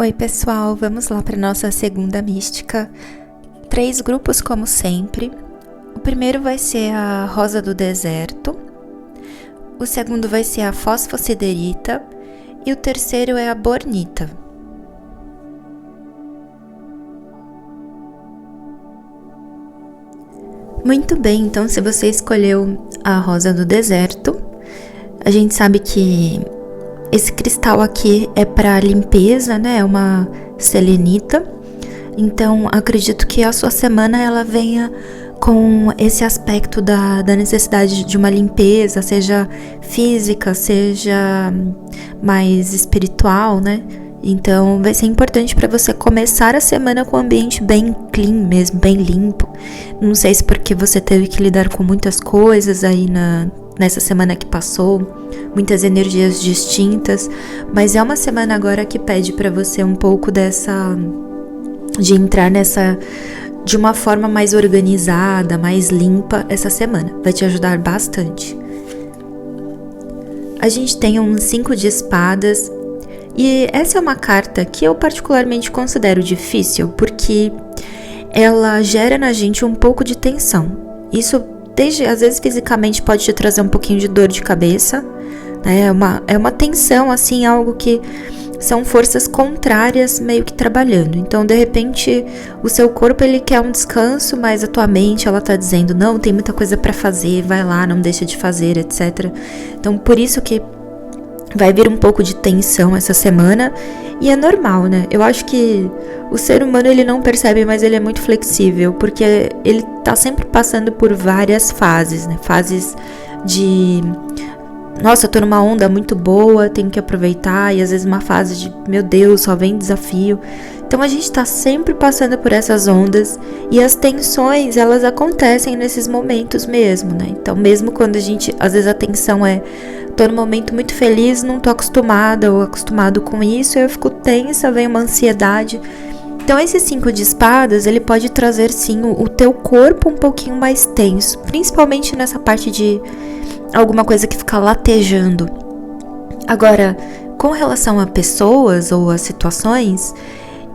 Oi pessoal, vamos lá para nossa segunda mística. 3 grupos como sempre. O primeiro vai ser a rosa do deserto, o segundo vai ser a fosfosiderita e o terceiro é a bornita. Muito bem, então se você escolheu a rosa do deserto, a gente sabe que esse cristal aqui é para limpeza, né? É uma selenita. Então, acredito que a sua semana ela venha com esse aspecto da necessidade de uma limpeza, seja física, seja mais espiritual, né? Então, vai ser importante para você começar a semana com um ambiente bem clean mesmo, bem limpo. Não sei se porque você teve que lidar com muitas coisas aí nessa semana que passou, muitas energias distintas, mas é uma semana agora que pede para você um pouco de entrar de uma forma mais organizada, mais limpa essa semana. Vai te ajudar bastante. A gente tem um 5 de espadas e essa é uma carta que eu particularmente considero difícil porque ela gera na gente um pouco de tensão. Isso às vezes fisicamente pode te trazer um pouquinho de dor de cabeça, né? É uma tensão, assim, algo que são forças contrárias meio que trabalhando. Então, de repente, o seu corpo ele quer um descanso, mas a tua mente ela tá dizendo, não, tem muita coisa pra fazer, vai lá, não deixa de fazer, etc. Então, por isso que vai vir um pouco de tensão essa semana e é normal, né? Eu acho que o ser humano ele não percebe, mas ele é muito flexível, porque ele tá sempre passando por várias fases, né? Fases de, nossa, eu tô numa onda muito boa, tenho que aproveitar, e às vezes uma fase de, meu Deus, só vem desafio. Então a gente tá sempre passando por essas ondas e as tensões, elas acontecem nesses momentos mesmo, né? Então mesmo quando às vezes a tensão é, tô num momento muito feliz, não tô acostumada ou acostumado com isso, eu fico tensa, vem uma ansiedade. Então esse 5 de espadas, ele pode trazer sim o teu corpo um pouquinho mais tenso, principalmente nessa parte de alguma coisa que fica latejando. Agora, com relação a pessoas ou a situações,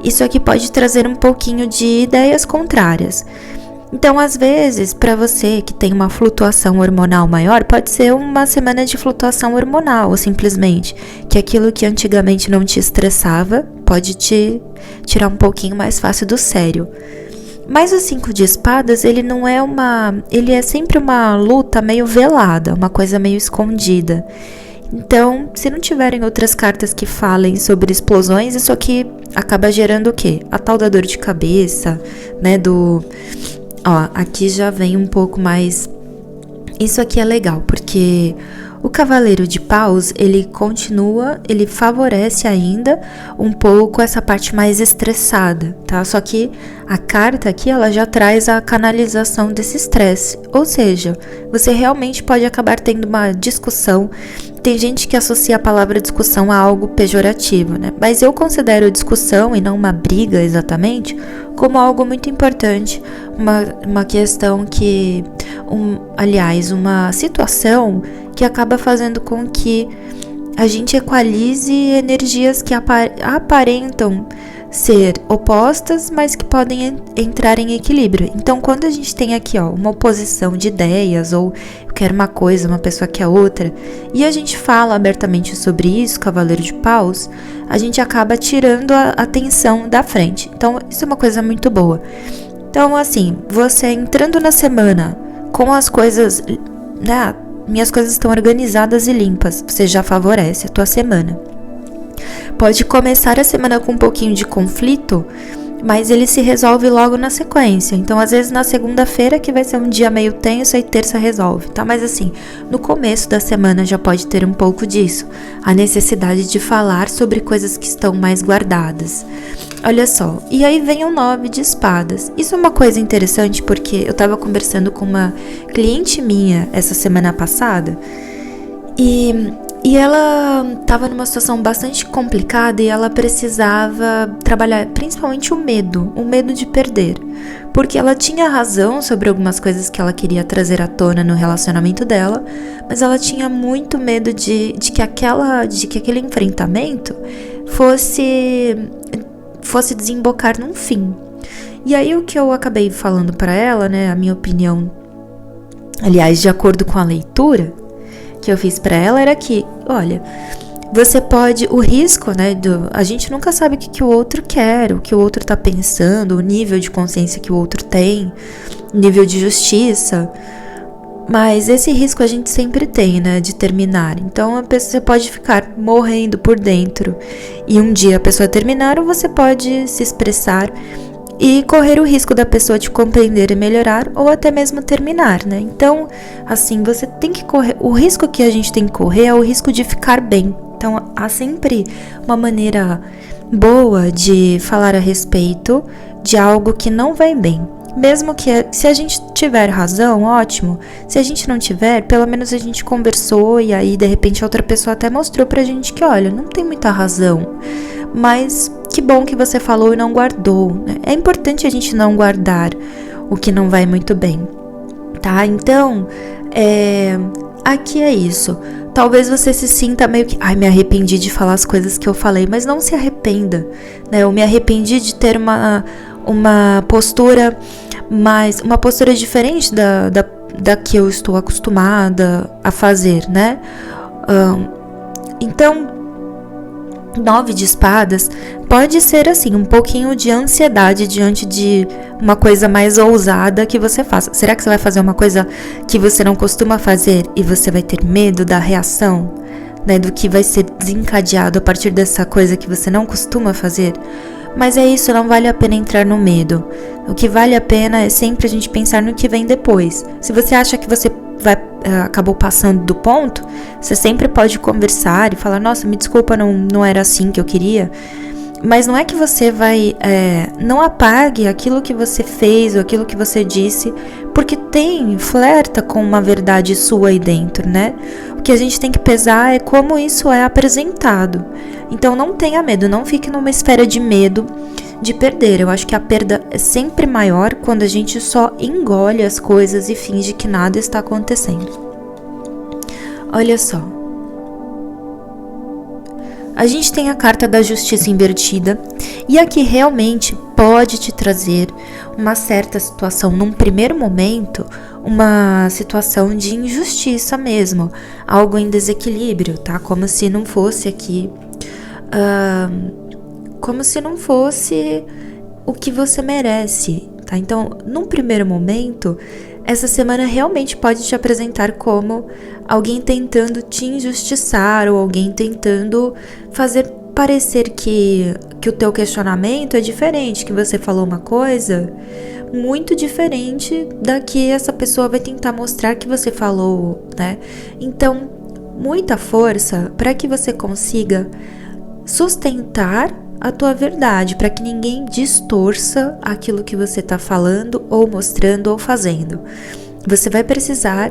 isso aqui pode trazer um pouquinho de ideias contrárias. Então, às vezes, para você que tem uma flutuação hormonal maior, pode ser uma semana de flutuação hormonal, ou simplesmente que aquilo que antigamente não te estressava pode te tirar um pouquinho mais fácil do sério. Mas o 5 de espadas, ele é sempre uma luta meio velada, uma coisa meio escondida. Então, se não tiverem outras cartas que falem sobre explosões, isso aqui acaba gerando o quê? A tal da dor de cabeça, né, Ó, aqui já vem um pouco mais. Isso aqui é legal, porque o Cavaleiro de Paus, ele favorece ainda um pouco essa parte mais estressada, tá? Só que a carta aqui, ela já traz a canalização desse estresse. Ou seja, você realmente pode acabar tendo uma discussão. Tem gente que associa a palavra discussão a algo pejorativo, né? Mas eu considero discussão, e não uma briga exatamente, como algo muito importante. Uma questão que... uma situação que acaba fazendo com que a gente equalize energias que aparentam ser opostas, mas que podem entrar em equilíbrio. Então, quando a gente tem aqui, ó, uma oposição de ideias, ou eu quero uma coisa, uma pessoa quer outra, e a gente fala abertamente sobre isso, Cavaleiro de Paus, a gente acaba tirando a atenção da frente. Então, isso é uma coisa muito boa. Então, assim, você entrando na semana com as coisas, né, minhas coisas estão organizadas e limpas, você já favorece a tua semana. Pode começar a semana com um pouquinho de conflito, mas ele se resolve logo na sequência. Então, às vezes, na segunda-feira, que vai ser um dia meio tenso, aí terça resolve, tá? Mas assim, no começo da semana já pode ter um pouco disso. A necessidade de falar sobre coisas que estão mais guardadas. Olha só, e aí vem o 9 de espadas. Isso é uma coisa interessante porque eu tava conversando com uma cliente minha essa semana passada e ela estava numa situação bastante complicada e ela precisava trabalhar principalmente o medo de perder. Porque ela tinha razão sobre algumas coisas que ela queria trazer à tona no relacionamento dela, mas ela tinha muito medo de que aquele enfrentamento fosse fosse desembocar num fim. E aí o que eu acabei falando para ela, né, a minha opinião, aliás, de acordo com a leitura que eu fiz para ela, era que, olha, você pode, o risco, né, a gente nunca sabe o que o outro quer, o que o outro tá pensando, o nível de consciência que o outro tem, nível de justiça, mas esse risco a gente sempre tem, né, de terminar. Então a pessoa pode ficar morrendo por dentro e um dia a pessoa terminar, ou você pode se expressar e correr o risco da pessoa te compreender e melhorar, ou até mesmo terminar, né? Então, assim, você tem que correr, o risco que a gente tem que correr é o risco de ficar bem. Então, há sempre uma maneira boa de falar a respeito de algo que não vai bem. Mesmo que, se a gente tiver razão, ótimo. Se a gente não tiver, pelo menos a gente conversou e aí, de repente, a outra pessoa até mostrou pra gente que, olha, não tem muita razão. Mas que bom que você falou e não guardou, né? É importante a gente não guardar o que não vai muito bem, tá? Então, aqui é isso. Talvez você se sinta meio que, ai, me arrependi de falar as coisas que eu falei, mas não se arrependa, né? Eu me arrependi de ter uma postura uma postura diferente da que eu estou acostumada a fazer, né? Então, 9 de espadas pode ser assim, um pouquinho de ansiedade diante de uma coisa mais ousada que você faça. Será que você vai fazer uma coisa que você não costuma fazer e você vai ter medo da reação, né, do que vai ser desencadeado a partir dessa coisa que você não costuma fazer? Mas é isso, não vale a pena entrar no medo. O que vale a pena é sempre a gente pensar no que vem depois. Se você acha que você acabou passando do ponto, você sempre pode conversar e falar, nossa, me desculpa, não era assim que eu queria. Mas não é que você vai, não apague aquilo que você fez ou aquilo que você disse, porque flerta com uma verdade sua aí dentro, né? O que a gente tem que pesar é como isso é apresentado. Então não tenha medo, não fique numa esfera de medo de perder. Eu acho que a perda é sempre maior quando a gente só engole as coisas e finge que nada está acontecendo. Olha só. A gente tem a carta da justiça invertida, e aqui realmente pode te trazer uma certa situação, num primeiro momento, uma situação de injustiça mesmo, algo em desequilíbrio, tá? Como se não fosse aqui, como se não fosse o que você merece, tá? Então, num primeiro momento, essa semana realmente pode te apresentar como alguém tentando te injustiçar ou alguém tentando fazer parecer que o teu questionamento é diferente, que você falou uma coisa muito diferente da que essa pessoa vai tentar mostrar que você falou, né? Então, muita força para que você consiga sustentar a tua verdade, para que ninguém distorça aquilo que você está falando ou mostrando ou fazendo. Você vai precisar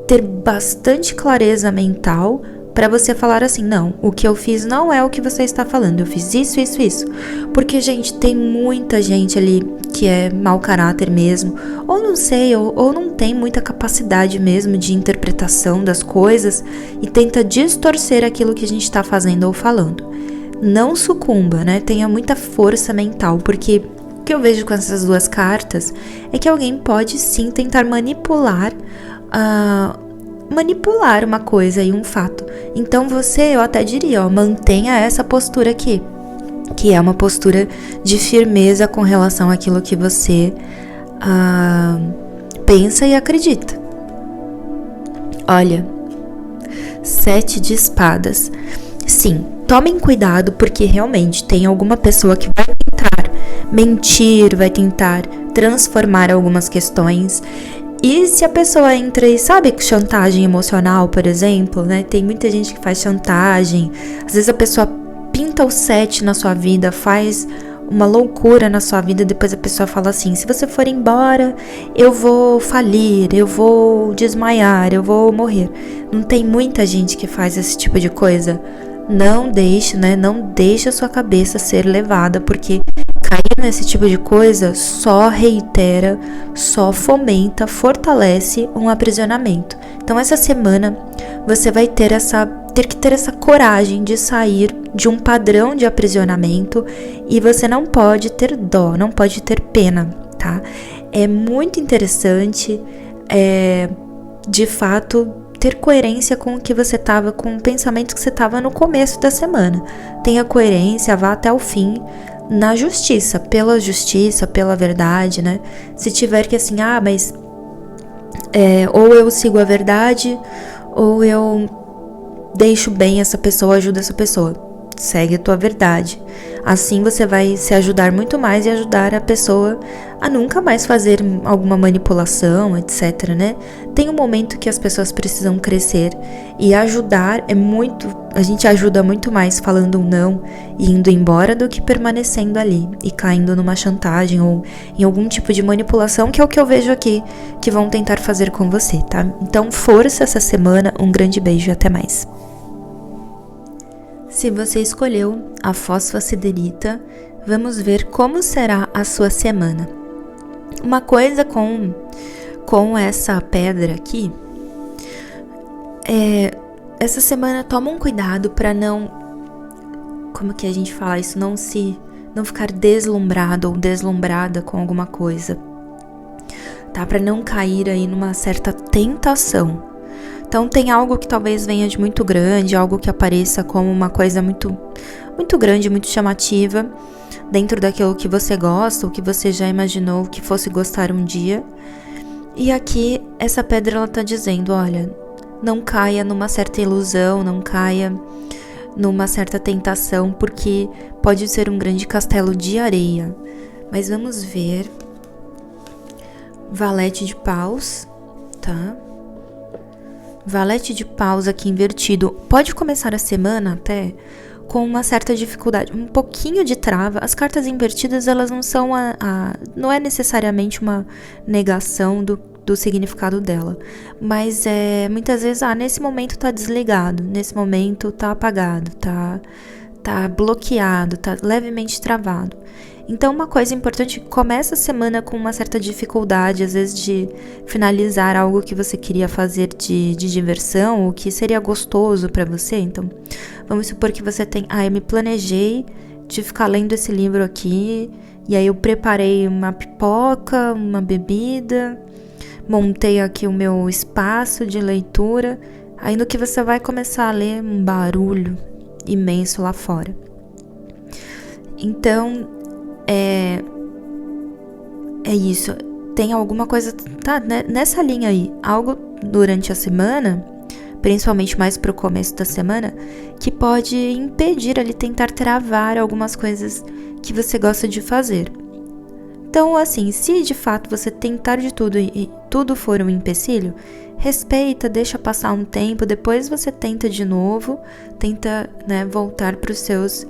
ter bastante clareza mental para você falar assim, não, o que eu fiz não é o que você está falando, eu fiz isso, isso, isso. Porque, gente, tem muita gente ali que é mau caráter mesmo, ou não sei, ou não tem muita capacidade mesmo de interpretação das coisas e tenta distorcer aquilo que a gente está fazendo ou falando. Não sucumba, né? Tenha muita força mental, porque o que eu vejo com essas duas cartas é que alguém pode sim tentar manipular uma coisa e um fato. Então eu até diria, mantenha essa postura aqui, que é uma postura de firmeza com relação àquilo que você pensa e acredita. Olha, 7 de espadas. Sim, tomem cuidado, porque realmente tem alguma pessoa que vai tentar mentir, vai tentar transformar algumas questões. E se a pessoa entra e sabe chantagem emocional, por exemplo, né? Tem muita gente que faz chantagem. Às vezes a pessoa pinta o 7 na sua vida, faz uma loucura na sua vida, depois a pessoa fala assim, se você for embora, eu vou falir, eu vou desmaiar, eu vou morrer. Não tem muita gente que faz esse tipo de coisa? Não deixe, né? Não deixe a sua cabeça ser levada, porque cair nesse tipo de coisa só reitera, só fomenta, fortalece um aprisionamento. Então essa semana você vai ter essa ter que ter essa coragem de sair de um padrão de aprisionamento, e você não pode ter dó, não pode ter pena, tá? É muito interessante, de fato, ter coerência com o que você estava, com o pensamento que você estava no começo da semana. Tenha coerência, vá até o fim na justiça, pela verdade, né? Se tiver que assim, mas ou eu sigo a verdade, ou eu deixo bem essa pessoa, ajudo essa pessoa. Segue a tua verdade. Assim você vai se ajudar muito mais e ajudar a pessoa a nunca mais fazer alguma manipulação, etc, né? Tem um momento que as pessoas precisam crescer, e ajudar a gente ajuda muito mais falando um não e indo embora do que permanecendo ali e caindo numa chantagem ou em algum tipo de manipulação, que é o que eu vejo aqui que vão tentar fazer com você, tá? Então, força essa semana, um grande beijo e até mais. Se você escolheu a fosfaciderita, vamos ver como será a sua semana. Uma coisa com essa pedra aqui, essa semana toma um cuidado para não, como que a gente fala isso, não ficar deslumbrado ou deslumbrada com alguma coisa, tá? Para não cair aí numa certa tentação. Então tem algo que talvez venha de muito grande, algo que apareça como uma coisa muito, muito grande, muito chamativa, dentro daquilo que você gosta, ou que você já imaginou que fosse gostar um dia. E aqui essa pedra ela tá dizendo, olha, não caia numa certa ilusão, não caia numa certa tentação, porque pode ser um grande castelo de areia. Mas vamos ver. Valete de paus, tá? Valete de paus aqui invertido. Pode começar a semana até com uma certa dificuldade, um pouquinho de trava. As cartas invertidas, elas não são não é necessariamente uma negação do significado dela, mas muitas vezes, nesse momento tá desligado, nesse momento tá apagado, tá bloqueado, tá levemente travado. Então, uma coisa importante, começa a semana com uma certa dificuldade, às vezes, de finalizar algo que você queria fazer de diversão, ou que seria gostoso pra você. Então, vamos supor que você tem, eu me planejei de ficar lendo esse livro aqui, e aí eu preparei uma pipoca, uma bebida, montei aqui o meu espaço de leitura, aí no que você vai começar a ler, um barulho imenso lá fora. Então, é isso. Tem alguma coisa, tá, né, nessa linha aí, algo durante a semana, principalmente mais pro começo da semana, que pode impedir ali, tentar travar algumas coisas que você gosta de fazer. Então, assim, se de fato você tentar de tudo e tudo for um empecilho, respeita, deixa passar um tempo, depois você tenta de novo, tenta, né, voltar para os seus,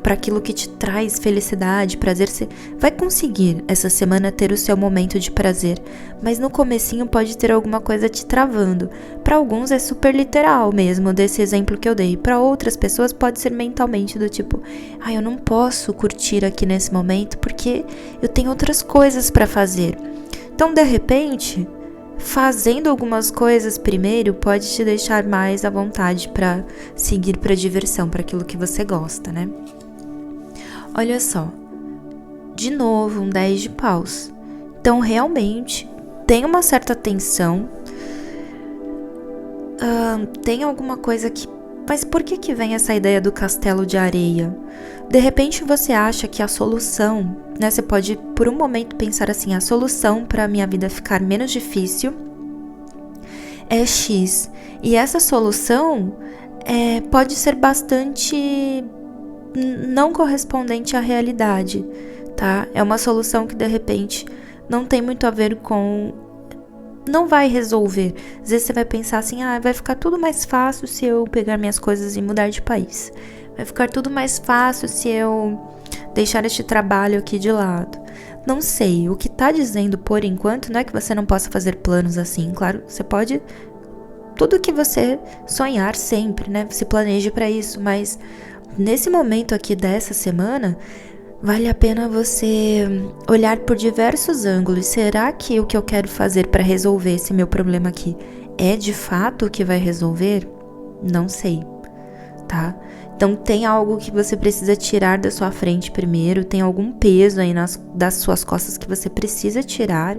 para aquilo que te traz felicidade, prazer. Você vai conseguir essa semana ter o seu momento de prazer, mas no comecinho pode ter alguma coisa te travando. Para alguns é super literal mesmo, desse exemplo que eu dei. Para outras pessoas pode ser mentalmente, do tipo, eu não posso curtir aqui nesse momento porque eu tenho outras coisas para fazer. Então, de repente, fazendo algumas coisas primeiro pode te deixar mais à vontade para seguir para diversão, para aquilo que você gosta, né? Olha só, de novo um 10 de paus. Então realmente tem uma certa tensão, tem alguma coisa que... Mas por que vem essa ideia do castelo de areia? De repente você acha que a solução, né? Você pode por um momento pensar assim, a solução para minha vida ficar menos difícil é X. E essa solução pode ser bastante não correspondente à realidade, tá? É uma solução que de repente não tem muito a ver com... Não vai resolver. Às vezes você vai pensar assim, vai ficar tudo mais fácil se eu pegar minhas coisas e mudar de país. Vai ficar tudo mais fácil se eu deixar este trabalho aqui de lado. Não sei, o que tá dizendo por enquanto não é que você não possa fazer planos assim. Claro, você pode... Tudo que você sonhar sempre, né? Se planeje para isso, mas nesse momento aqui dessa semana... Vale a pena você olhar por diversos ângulos. Será que o que eu quero fazer para resolver esse meu problema aqui é de fato o que vai resolver? Não sei, tá? Então tem algo que você precisa tirar da sua frente primeiro, tem algum peso aí das suas costas que você precisa tirar.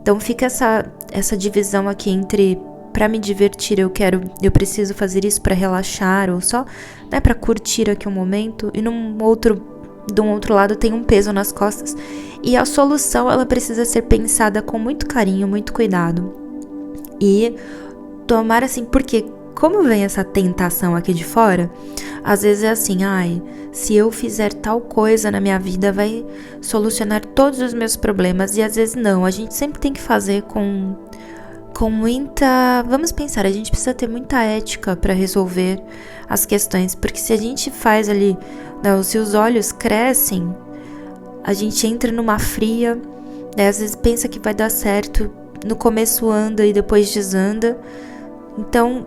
Então fica essa divisão aqui entre para me divertir eu preciso fazer isso para relaxar ou só, né, para curtir aqui um momento, e de um outro lado tem um peso nas costas. E a solução, ela precisa ser pensada com muito carinho, muito cuidado. E tomar assim, porque como vem essa tentação aqui de fora, às vezes é assim, se eu fizer tal coisa na minha vida vai solucionar todos os meus problemas. E às vezes não, a gente sempre tem que fazer com muita... Vamos pensar, a gente precisa ter muita ética para resolver as questões, porque se a gente faz ali, né, se os olhos crescem, a gente entra numa fria, né, às vezes pensa que vai dar certo, no começo anda e depois desanda. Então,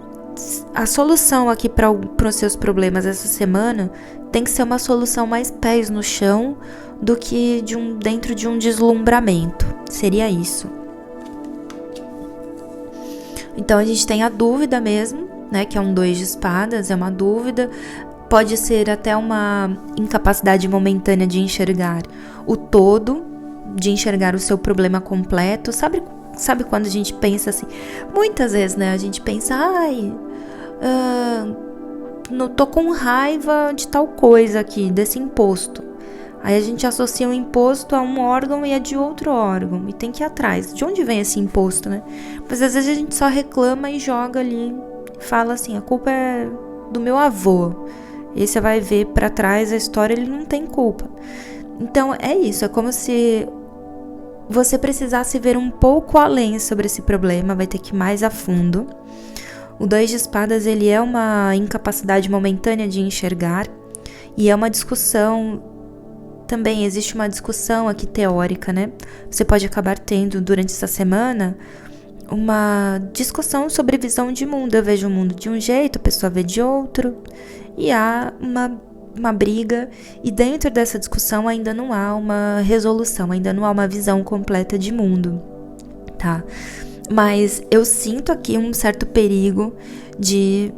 a solução aqui para os seus problemas essa semana tem que ser uma solução mais pés no chão do que dentro de um deslumbramento. Seria isso. Então a gente tem a dúvida mesmo, né, que é um 2 de espadas, é uma dúvida, pode ser até uma incapacidade momentânea de enxergar o todo, de enxergar o seu problema completo. Sabe quando a gente pensa assim, muitas vezes, né, a gente pensa, tô com raiva de tal coisa aqui, desse imposto. Aí a gente associa um imposto a um órgão e é de outro órgão. E tem que ir atrás. De onde vem esse imposto, né? Mas às vezes a gente só reclama e joga ali. Fala assim, a culpa é do meu avô. E você vai ver pra trás a história, ele não tem culpa. Então é isso, é como se você precisasse ver um pouco além sobre esse problema. Vai ter que ir mais a fundo. O 2 de espadas, ele é uma incapacidade momentânea de enxergar. E é uma discussão... Também existe uma discussão aqui teórica, né? Você pode acabar tendo durante essa semana uma discussão sobre visão de mundo. Eu vejo o mundo de um jeito, a pessoa vê de outro, e há uma briga, e dentro dessa discussão ainda não há uma resolução, ainda não há uma visão completa de mundo, tá? Mas eu sinto aqui um certo perigo de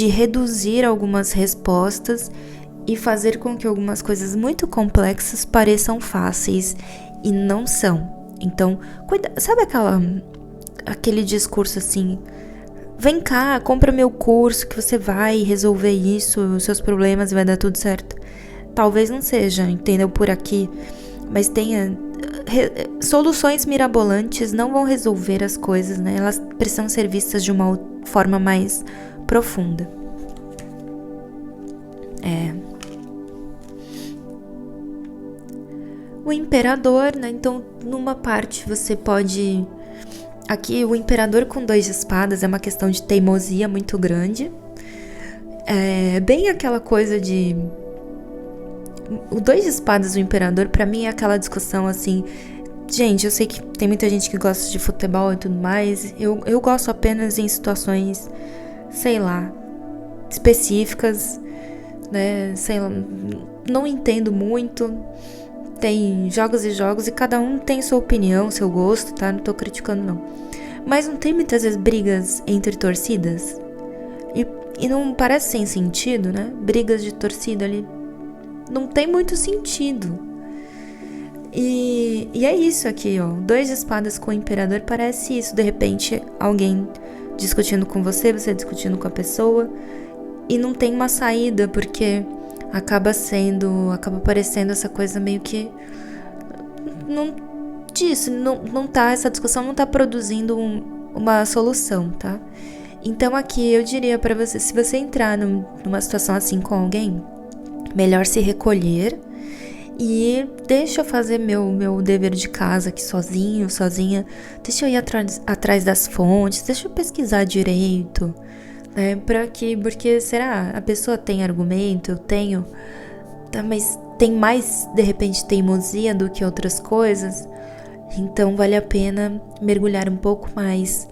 reduzir algumas respostas e fazer com que algumas coisas muito complexas pareçam fáceis e não são. Então, sabe aquele discurso assim, vem cá, compra meu curso que você vai resolver isso, os seus problemas e vai dar tudo certo. Talvez não seja, entendeu, por aqui, mas tenha... soluções mirabolantes não vão resolver as coisas, né? Elas precisam ser vistas de uma forma mais profunda. O imperador, né? Então, numa parte você pode... Aqui, o imperador com 2 de espadas é uma questão de teimosia muito grande. É bem aquela coisa de... O 2 de espadas do imperador, pra mim, é aquela discussão assim... Gente, eu sei que tem muita gente que gosta de futebol e tudo mais. Eu gosto apenas em situações, sei lá, específicas, né? Sei lá, não entendo muito. Tem jogos e jogos e cada um tem sua opinião, seu gosto, tá? Não tô criticando, não. Mas não tem muitas vezes brigas entre torcidas? E não parece sem sentido, né? Brigas de torcida ali. Não tem muito sentido. E é isso aqui, ó. 2 de espadas com o imperador parece isso. De repente, alguém discutindo com você, você discutindo com a pessoa. E não tem uma saída, porque... acaba parecendo essa coisa meio que essa discussão não tá produzindo uma solução, tá? Então aqui eu diria pra você, se você entrar numa situação assim com alguém, melhor se recolher e deixa eu fazer meu dever de casa aqui sozinha, deixa eu ir atrás das fontes, deixa eu pesquisar direito, porque será? A pessoa tem argumento, eu tenho, tá, mas tem mais, de repente, teimosia do que outras coisas, então vale a pena mergulhar um pouco mais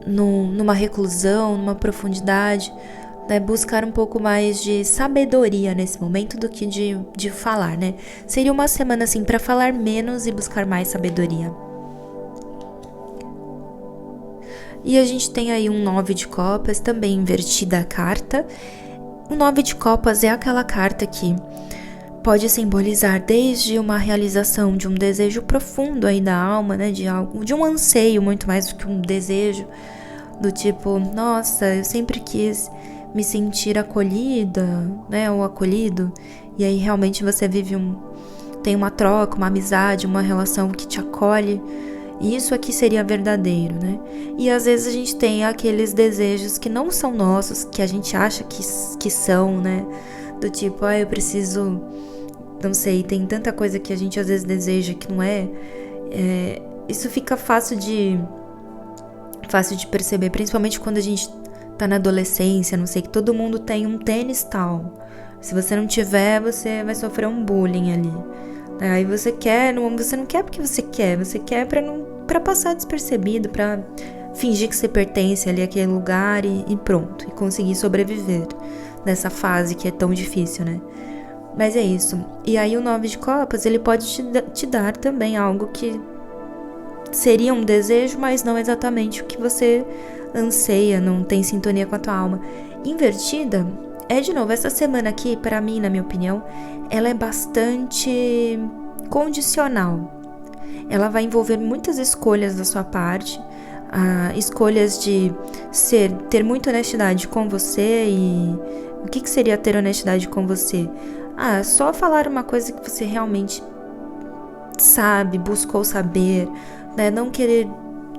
numa reclusão, numa profundidade, né? Buscar um pouco mais de sabedoria nesse momento do que de falar, né? Seria uma semana assim para falar menos e buscar mais sabedoria. E a gente tem aí um 9 de copas, também invertida a carta. O 9 de copas é aquela carta que pode simbolizar desde uma realização de um desejo profundo aí da alma, né, de um anseio muito mais do que um desejo, do tipo, nossa, eu sempre quis me sentir acolhida, né, ou acolhido, e aí realmente você tem uma troca, uma amizade, uma relação que te acolhe, e isso aqui seria verdadeiro, né? E às vezes a gente tem aqueles desejos que não são nossos, que a gente acha que são, né? Do tipo, eu preciso, não sei, tem tanta coisa que a gente às vezes deseja que não é. Isso fica fácil de perceber, principalmente quando a gente tá na adolescência, não sei, que todo mundo tem um tênis tal. Se você não tiver, você vai sofrer um bullying ali. Aí você não quer porque você quer pra passar despercebido, pra fingir que você pertence ali àquele lugar e pronto, e conseguir sobreviver nessa fase que é tão difícil, né? Mas é isso. E aí o 9 de copas, ele pode te dar também algo que seria um desejo, mas não exatamente o que você anseia, não tem sintonia com a tua alma. Invertida de novo, essa semana aqui, pra mim, na minha opinião, ela é bastante condicional. Ela vai envolver muitas escolhas da sua parte, escolhas de ter muita honestidade com você. E o que seria ter honestidade com você? Só falar uma coisa que você realmente sabe, buscou saber, né? Não querer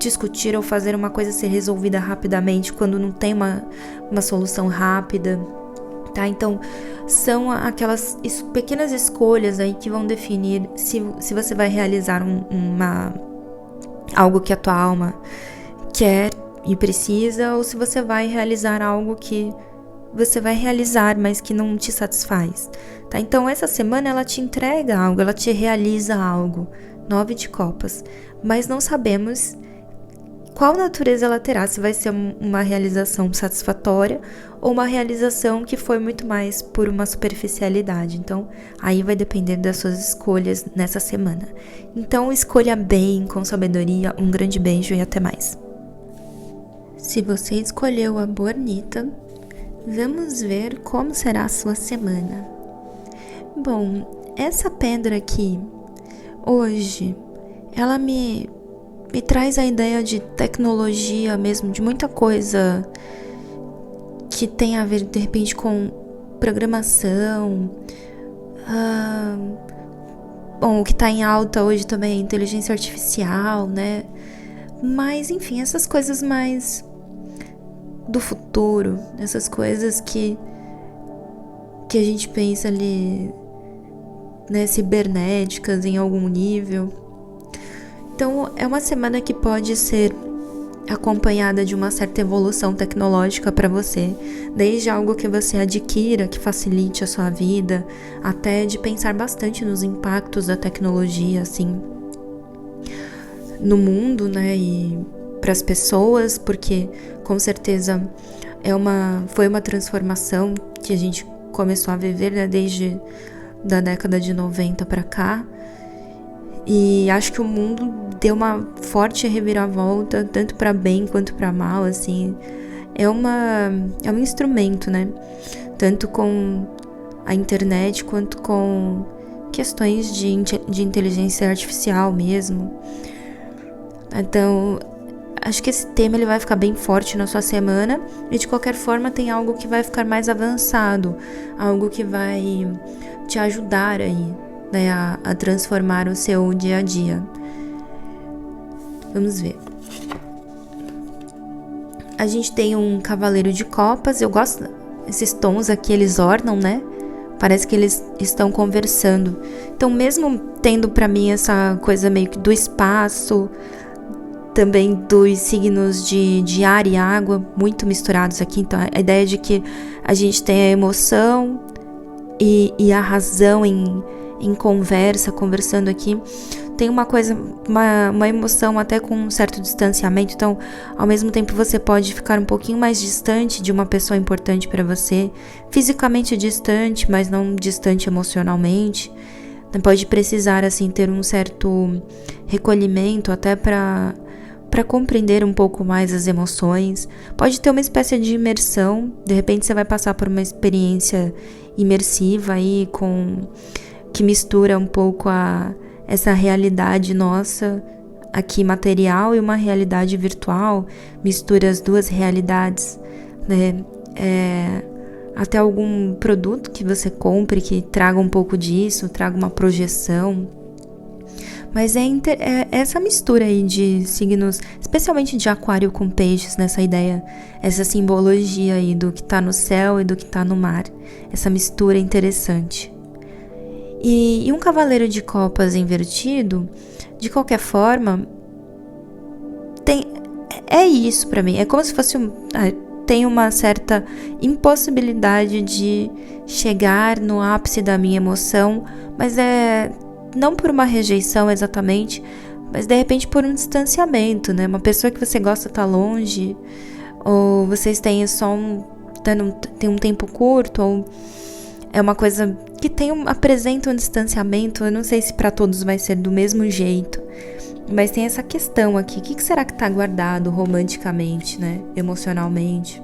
discutir ou fazer uma coisa ser resolvida rapidamente quando não tem uma solução rápida, tá? Então, são aquelas pequenas escolhas aí que vão definir se você vai realizar algo que a tua alma quer e precisa, ou se você vai realizar algo que você vai realizar, mas que não te satisfaz, tá? Então, essa semana ela te entrega algo, ela te realiza algo. 9 de copas. Mas não sabemos qual natureza ela terá, se vai ser uma realização satisfatória ou uma realização que foi muito mais por uma superficialidade. Então, aí vai depender das suas escolhas nessa semana. Então, escolha bem, com sabedoria. Um grande beijo e até mais. Se você escolheu a Bornita, vamos ver como será a sua semana. Bom, essa pedra aqui, hoje, ela me traz a ideia de tecnologia mesmo, de muita coisa que tem a ver, de repente, com programação. Bom, o que tá em alta hoje também é inteligência artificial, né? Mas, enfim, essas coisas mais do futuro, essas coisas que a gente pensa ali, né, cibernéticas em algum nível. Então, é uma semana que pode ser acompanhada de uma certa evolução tecnológica para você, desde algo que você adquira, que facilite a sua vida, até de pensar bastante nos impactos da tecnologia, assim, no mundo, né, e para as pessoas, porque com certeza foi uma transformação que a gente começou a viver, né, desde da década de 90 para cá. E acho que o mundo deu uma forte reviravolta, tanto para bem quanto para mal, assim. É um instrumento, né? Tanto com a internet quanto com questões de inteligência artificial mesmo. Então, acho que esse tema ele vai ficar bem forte na sua semana. E de qualquer forma tem algo que vai ficar mais avançado, algo que vai te ajudar aí, né, a transformar o seu dia a dia. Vamos ver. A gente tem um cavaleiro de copas. Eu gosto desses tons aqui, eles ornam, né? Parece que eles estão conversando. Então, mesmo tendo pra mim essa coisa meio que do espaço, também dos signos de ar e água muito misturados aqui. Então, a ideia de que a gente tem a emoção e a razão em conversando aqui. Tem uma emoção até com um certo distanciamento. Então, ao mesmo tempo, você pode ficar um pouquinho mais distante de uma pessoa importante para você, fisicamente distante, mas não distante emocionalmente. Pode precisar, assim, ter um certo recolhimento até para para compreender um pouco mais as emoções. Pode ter uma espécie de imersão, de repente você vai passar por uma experiência imersiva aí que mistura um pouco essa realidade nossa aqui material e uma realidade virtual, mistura as duas realidades, né? Até algum produto que você compre que traga um pouco disso, traga uma projeção. Mas é essa mistura aí de signos, especialmente de aquário com peixes, nessa ideia, essa simbologia aí do que tá no céu e do que tá no mar. Essa mistura interessante. E um cavaleiro de copas invertido, de qualquer forma, é isso pra mim. É como se fosse tem uma certa impossibilidade de chegar no ápice da minha emoção, mas não por uma rejeição exatamente, mas de repente por um distanciamento, né? Uma pessoa que você gosta tá longe, ou vocês têm só tem um tempo curto, ou é uma coisa que apresenta um distanciamento. Eu não sei se para todos vai ser do mesmo jeito, mas tem essa questão aqui. O que será que tá guardado romanticamente, né? Emocionalmente.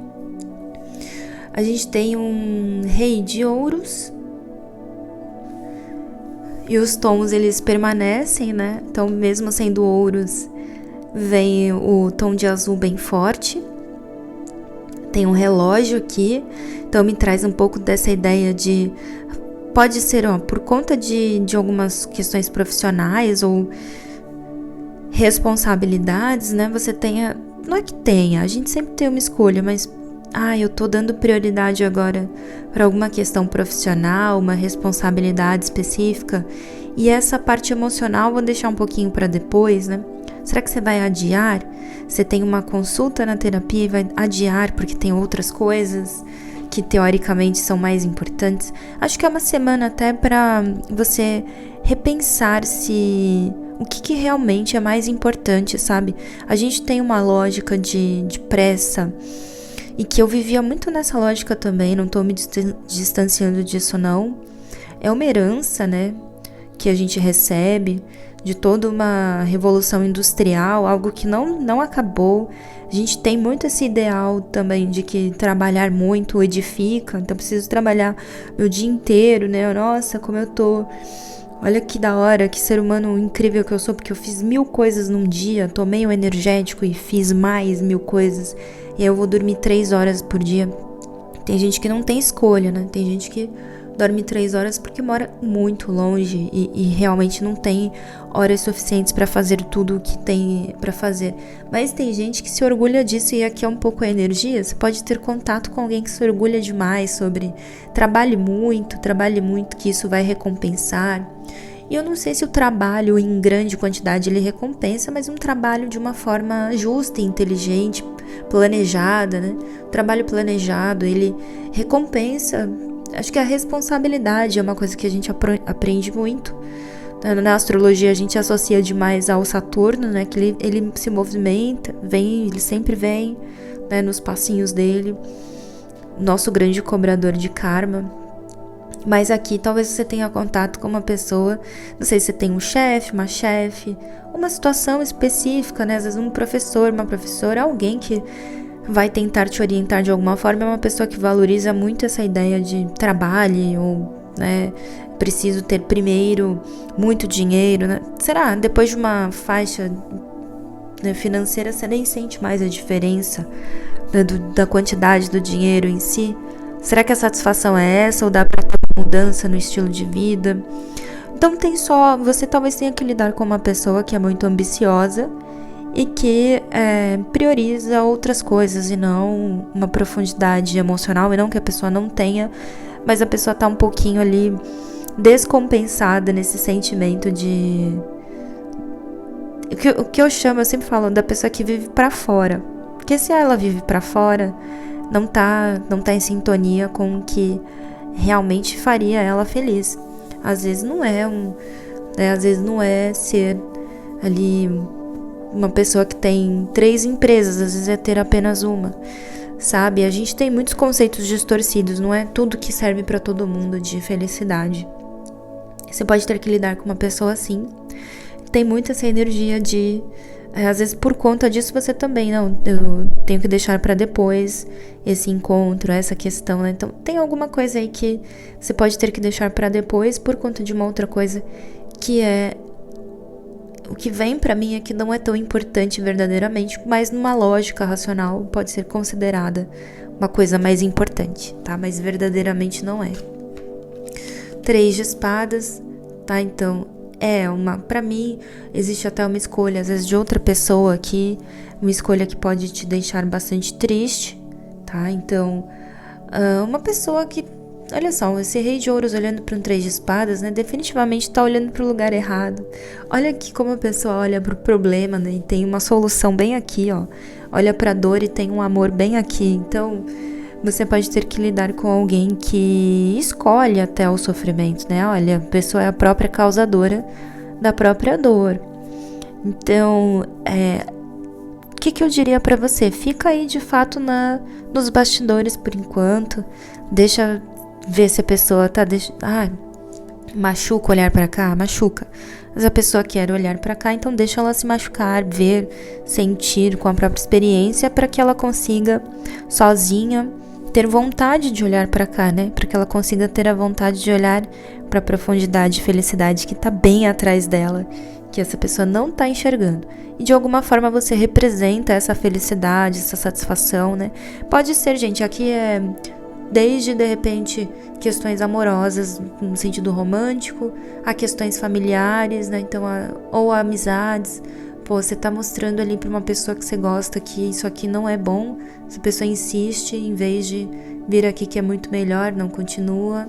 A gente tem um rei de ouros. E os tons, eles permanecem, né? Então, mesmo sendo ouros, vem o tom de azul bem forte. Tem um relógio aqui. Então, me traz um pouco dessa ideia de... Pode ser, por conta de algumas questões profissionais ou responsabilidades, né? Você tenha... Não é que tenha, a gente sempre tem uma escolha, mas... eu tô dando prioridade agora para alguma questão profissional, uma responsabilidade específica, e essa parte emocional vou deixar um pouquinho para depois, né? Será que você vai adiar? Você tem uma consulta na terapia e vai adiar porque tem outras coisas que teoricamente são mais importantes? Acho que é uma semana até para você repensar o que realmente é mais importante, sabe? A gente tem uma lógica de pressa, e que eu vivia muito nessa lógica também, não tô me distanciando disso não. É uma herança, né, que a gente recebe de toda uma revolução industrial, algo que não acabou. A gente tem muito esse ideal também de que trabalhar muito edifica, então preciso trabalhar meu dia inteiro, né? Nossa, como eu tô... Olha que da hora, que ser humano incrível que eu sou, porque eu fiz 1000 coisas num dia, tomei um energético e fiz mais 1000 coisas. E aí eu vou dormir 3 horas por dia. Tem gente que não tem escolha, né? Tem gente que dorme 3 horas porque mora muito longe e realmente não tem horas suficientes para fazer tudo o que tem para fazer. Mas tem gente que se orgulha disso, e aqui é um pouco a energia. Você pode ter contato com alguém que se orgulha demais sobre trabalhe muito, que isso vai recompensar. E eu não sei se o trabalho em grande quantidade ele recompensa, mas um trabalho de uma forma justa e inteligente, planejada, né? O trabalho planejado, ele recompensa. Acho que a responsabilidade é uma coisa que a gente aprende muito. Na astrologia a gente associa demais ao Saturno, né? Que ele se movimenta, ele sempre vem, né? Nos passinhos dele. Nosso grande cobrador de karma. Mas aqui talvez você tenha contato com uma pessoa, não sei se você tem um chefe, uma situação específica, né? Às vezes um professor, uma professora, alguém que vai tentar te orientar de alguma forma, é uma pessoa que valoriza muito essa ideia de trabalho, ou, né, preciso ter primeiro muito dinheiro, né? Será? Depois de uma faixa, né, financeira, você nem sente mais a diferença, né, da quantidade do dinheiro em si? Será que a satisfação é essa, ou dá pra ter uma mudança no estilo de vida? Então você talvez tenha que lidar com uma pessoa que é muito ambiciosa e que prioriza outras coisas e não uma profundidade emocional, e não que a pessoa não tenha, mas a pessoa tá um pouquinho ali descompensada nesse sentimento de... O que eu chamo, eu sempre falo, da pessoa que vive pra fora. Porque se ela vive pra fora, não tá em sintonia com o que realmente faria ela feliz. Às vezes não é às vezes não é ser ali uma pessoa que tem 3 empresas, às vezes é ter apenas uma, sabe? A gente tem muitos conceitos distorcidos, não é tudo que serve pra todo mundo de felicidade. Você pode ter que lidar com uma pessoa assim, tem muito essa energia de Às vezes por conta disso você também, não, eu tenho que deixar para depois esse encontro, essa questão, né? Então tem alguma coisa aí que você pode ter que deixar para depois por conta de uma outra coisa que é o que vem pra mim é que não é tão importante verdadeiramente, mas numa lógica racional pode ser considerada uma coisa mais importante, tá? Mas verdadeiramente não é. 3 de espadas, tá? Então, pra mim, existe até uma escolha, às vezes, de outra pessoa aqui, uma escolha que pode te deixar bastante triste, tá? Então, uma pessoa que, olha só, esse rei de ouros olhando para um 3 de espadas, né? Definitivamente tá olhando para o lugar errado. Olha aqui como a pessoa olha pro problema, né? E tem uma solução bem aqui, ó. Olha pra dor e tem um amor bem aqui. Então, você pode ter que lidar com alguém que escolhe até o sofrimento, né? Olha, a pessoa é a própria causadora da própria dor. Então, o que eu diria pra você? Fica aí, de fato, nos bastidores por enquanto. Deixa ver se a pessoa tá... machuca olhar pra cá? Machuca. Mas a pessoa quer olhar pra cá, então deixa ela se machucar, ver, sentir com a própria experiência para que ela consiga, sozinha, ter vontade de olhar pra cá, né? Para que ela consiga ter a vontade de olhar pra profundidade e felicidade que tá bem atrás dela, que essa pessoa não tá enxergando. E de alguma forma você representa essa felicidade, essa satisfação, né? Pode ser, gente, aqui desde, de repente, questões amorosas no sentido romântico, a questões familiares, né? Então, ou amizades. Pô, você tá mostrando ali pra uma pessoa que você gosta que isso aqui não é bom. Essa pessoa insiste, em vez de vir aqui que é muito melhor, não continua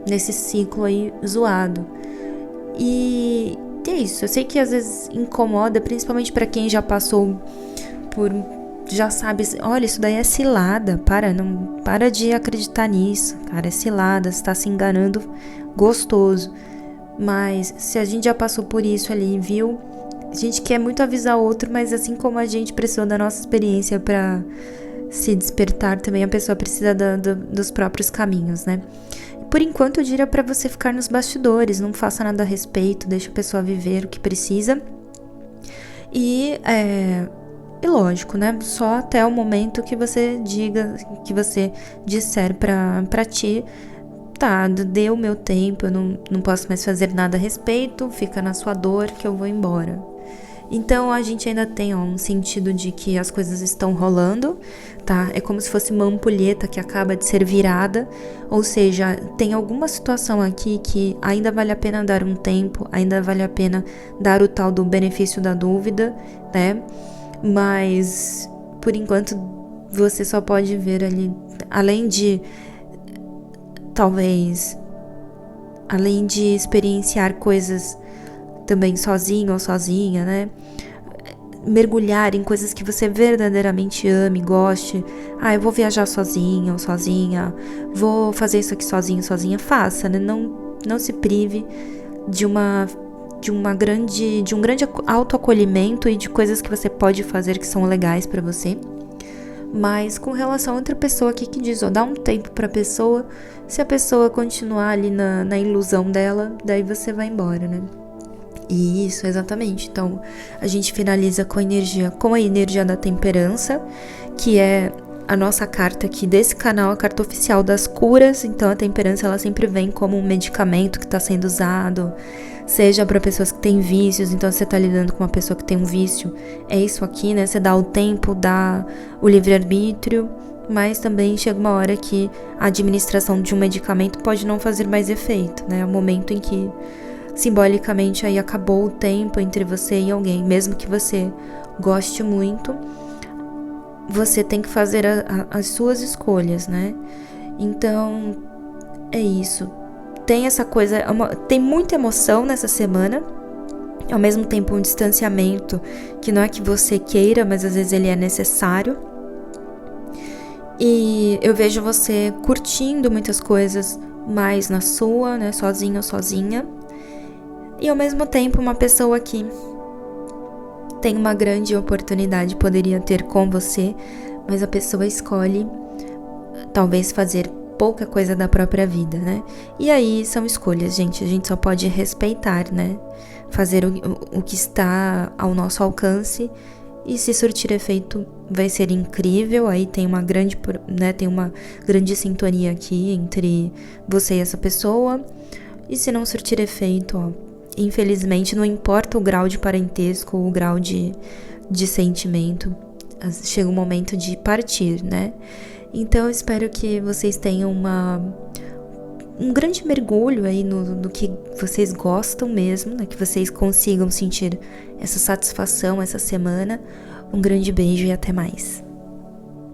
nesse ciclo aí zoado. E é isso. Eu sei que às vezes incomoda, principalmente pra quem já passou por... já sabe, olha, isso daí é cilada, para de acreditar nisso, cara, é cilada, você tá se enganando gostoso. Mas se a gente já passou por isso ali, viu? A gente quer muito avisar outro, mas assim como a gente precisou da nossa experiência pra se despertar, também a pessoa precisa dos próprios caminhos, né? Por enquanto eu diria pra você ficar nos bastidores, não faça nada a respeito, deixa a pessoa viver o que precisa. E lógico, né? Só até o momento que você diga, que você disser pra ti, tá, deu o meu tempo, eu não posso mais fazer nada a respeito, fica na sua dor que eu vou embora. Então a gente ainda tem um sentido de que as coisas estão rolando, tá? É como se fosse uma ampulheta que acaba de ser virada, ou seja, tem alguma situação aqui que ainda vale a pena dar um tempo, ainda vale a pena dar o tal do benefício da dúvida, né? Mas, por enquanto, você só pode ver ali, além de experienciar coisas também sozinho ou sozinha, né? Mergulhar em coisas que você verdadeiramente ame, goste. Eu vou viajar sozinho ou sozinha, vou fazer isso aqui sozinho, sozinha. Faça, né? Não se prive de um grande autoacolhimento e de coisas que você pode fazer que são legais pra você. Mas com relação a outra pessoa aqui que diz, dá um tempo pra pessoa, se a pessoa continuar ali na ilusão dela, daí você vai embora, né? Isso, exatamente. Então, a gente finaliza com a energia da temperança, que é a nossa carta aqui desse canal, a carta oficial das curas. Então, a temperança, ela sempre vem como um medicamento que está sendo usado, seja para pessoas que têm vícios. Então, você está lidando com uma pessoa que tem um vício, é isso aqui, né? Você dá o tempo, dá o livre-arbítrio, mas também chega uma hora que a administração de um medicamento pode não fazer mais efeito, né? É o momento em que simbolicamente aí acabou o tempo entre você e alguém, mesmo que você goste muito, você tem que fazer as suas escolhas, né? Então, é isso. Tem essa coisa, tem muita emoção nessa semana, ao mesmo tempo um distanciamento que não é que você queira, mas às vezes ele é necessário. E eu vejo você curtindo muitas coisas mais na sua, né? Sozinho ou sozinha. E ao mesmo tempo uma pessoa que tem uma grande oportunidade, poderia ter com você, mas a pessoa escolhe talvez fazer pouca coisa da própria vida, né? E aí são escolhas, gente. A gente só pode respeitar, né? Fazer o que está ao nosso alcance. E se surtir efeito, vai ser incrível. Aí tem uma grande, né? Tem uma grande sintonia aqui entre você e essa pessoa. E se não surtir efeito, ó, infelizmente, não importa o grau de parentesco, o grau de sentimento, chega o momento de partir, né? Então eu espero que vocês tenham um grande mergulho aí no que vocês gostam mesmo, né? Que vocês consigam sentir essa satisfação essa semana. Um grande beijo e até mais.